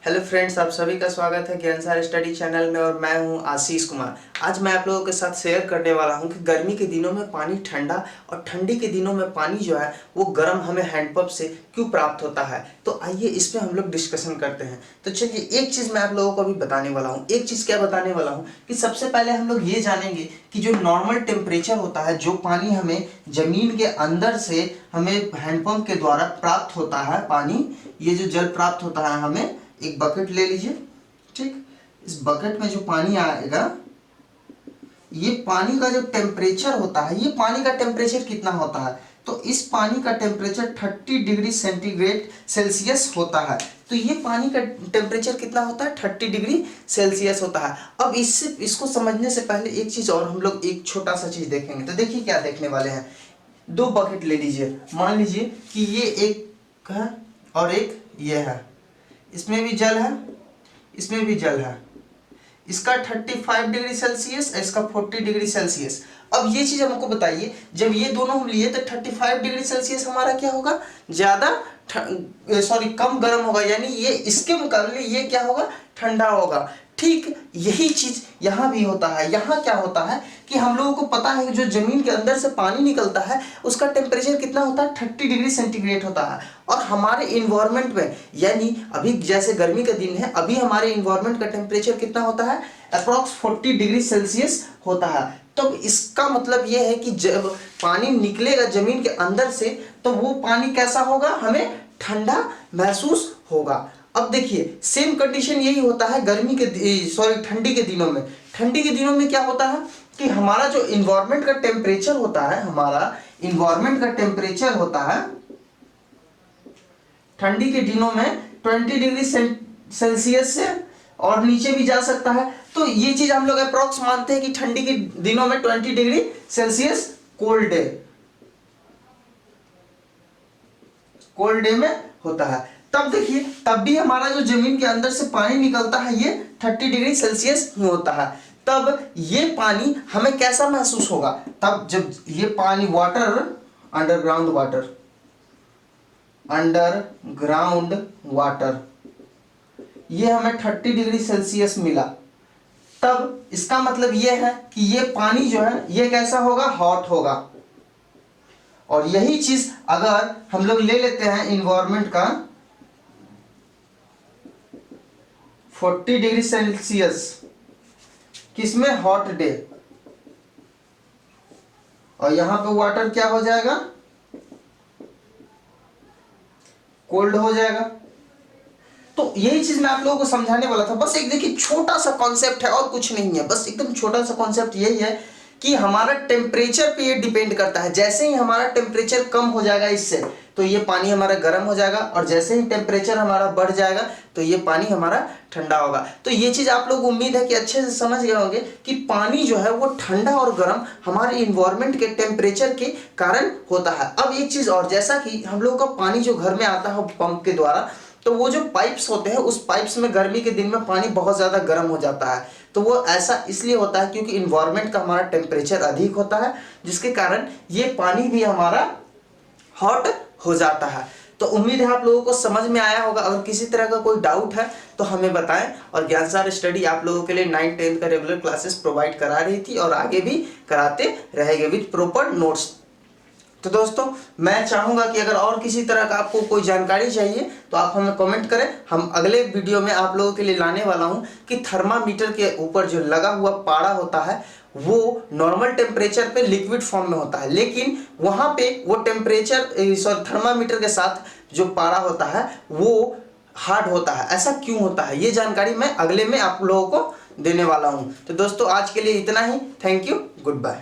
Hello friends, आप सभी का स्वागत है ज्ञानसार स्टडी चैनल में और मैं हूं आशीष कुमार। आज मैं आप लोगों के साथ शेयर करने वाला हूं कि गर्मी के दिनों में पानी ठंडा और ठंडी के दिनों में पानी जो है वो गर्म हमें हैंडपंप से क्यों प्राप्त होता है। तो आइए इस पे हम लोग डिस्कशन करते हैं। तो चलिए, एक चीज़ मैं आप लोगों को अभी बताने वाला हूँ। एक चीज़ क्या बताने वाला हूँ कि सबसे पहले हम लोग ये जानेंगे कि जो नॉर्मल टेम्परेचर होता है, जो पानी हमें जमीन के अंदर से हमें हैंडपंप के द्वारा प्राप्त होता है, पानी ये जो जल प्राप्त होता है, हमें एक बकेट ले लीजिए। ठीक, इस बकेट में जो पानी आएगा, ये पानी का जो टेम्परेचर होता है, ये पानी का टेम्परेचर कितना होता है, तो इस पानी का टेम्परेचर 30 डिग्री सेंटीग्रेड सेल्सियस होता है। तो ये पानी का टेम्परेचर कितना होता है, 30 डिग्री सेल्सियस होता है। अब इसको समझने से पहले एक चीज और हम लोग एक छोटा सा चीज देखेंगे। तो देखिए क्या देखने वाले हैं। दो बकेट ले लीजिए, मान लीजिए कि ये एक है और एक ये है। इसमें भी जल है, इसमें भी जल है। इसका 35 डिग्री सेल्सियस, इसका 40 डिग्री सेल्सियस। अब ये चीज हमको बताइए, जब ये दोनों हम लिए तो 35 डिग्री सेल्सियस हमारा क्या होगा, ज्यादा कम गर्म होगा, यानी ये इसके मुकाबले ये क्या होगा, ठंडा होगा। ठीक यही चीज यहाँ भी होता है। यहाँ क्या होता है कि हम लोगों को पता है कि जो जमीन के अंदर से पानी निकलता है उसका टेम्परेचर कितना होता है, 30 डिग्री सेंटीग्रेड होता है। और हमारे इन्वायरमेंट में, यानी अभी जैसे गर्मी का दिन है, अभी हमारे इन्वायरमेंट का टेम्परेचर कितना होता है, अप्रॉक्स 40 डिग्री सेल्सियस होता है। तो इसका मतलब यह है कि जब पानी निकलेगा जमीन के अंदर से तो वो पानी कैसा होगा, हमें ठंडा महसूस होगा। अब देखिए सेम कंडीशन यही होता है ठंडी के दिनों में। ठंडी के दिनों में क्या होता है कि हमारा जो इन्वायरमेंट का टेम्परेचर होता है, हमारा इन्वायरमेंट का टेम्परेचर होता है ठंडी के दिनों में 20 डिग्री सेल्सियस से और नीचे भी जा सकता है। तो ये चीज हम लोग अप्रोक्स मानते हैं कि ठंडी के दिनों में 20 डिग्री सेल्सियस कोल्ड डे में होता है। तब देखिए, तब भी हमारा जो जमीन के अंदर से पानी निकलता है ये 30 डिग्री सेल्सियस ही होता है। तब ये पानी हमें कैसा महसूस होगा, तब जब ये पानी अंडरग्राउंड वाटर ये हमें 30 डिग्री सेल्सियस मिला, तब इसका मतलब ये है कि ये पानी जो है ये कैसा होगा, हॉट होगा। और यही चीज अगर हम लोग ले लेते हैं इन्वायरमेंट का 40 डिग्री सेल्सियस, किसमें, हॉट डे, और यहां पे वाटर क्या हो जाएगा, कोल्ड हो जाएगा। तो यही चीज मैं आप लोगों को समझाने वाला था। बस एक देखिए छोटा सा कॉन्सेप्ट है और कुछ नहीं है, बस एकदम छोटा सा कॉन्सेप्ट यही है कि हमारा टेम्परेचर पे ये डिपेंड करता है। जैसे ही हमारा टेम्परेचर कम हो जाएगा इससे, तो ये पानी हमारा गर्म हो जाएगा, और जैसे ही टेम्परेचर हमारा बढ़ जाएगा तो ये पानी हमारा ठंडा होगा। तो ये चीज आप लोग उम्मीद है कि अच्छे से समझ गए होंगे कि पानी जो है वो ठंडा और गर्म हमारे इन्वायरमेंट के टेम्परेचर के कारण होता है। अब एक चीज और, जैसा कि हम लोग का पानी जो घर में आता है पंप के द्वारा, तो वो जो पाइप्स होते हैं उस पाइप्स में गर्मी के दिन में पानी बहुत ज़्यादा गर्म हो जाता है। तो वो ऐसा इसलिए होता है क्योंकि इन्वायरमेंट का हमारा टेम्परेचर अधिक होता है, जिसके कारण ये पानी भी हमारा हॉट हो जाता है। तो उम्मीद है आप लोगों को समझ में आया होगा। अगर किसी तरह का कोई डाउट है तो हमें बताएं। और ज्ञानसार स्टडी आप लोगों के लिए 9th 10th का रेगुलर क्लासेस प्रोवाइड करा रही थी और आगे भी कराते रहेंगे विद प्रॉपर नोट्स। तो दोस्तों, मैं चाहूंगा कि अगर और किसी तरह का आपको कोई जानकारी चाहिए तो आप हमें कमेंट करें। हम अगले वीडियो में आप लोगों के लिए लाने वाला हूं कि थर्मामीटर के ऊपर जो लगा हुआ पारा होता है वो नॉर्मल टेम्परेचर पे लिक्विड फॉर्म में होता है, लेकिन वहां पे वो थर्मामीटर के साथ जो पारा होता है वो हार्ड होता है। ऐसा क्यों होता है, ये जानकारी मैं अगले में आप लोगों को देने वाला हूं। तो दोस्तों, आज के लिए इतना ही। Thank you, good bye.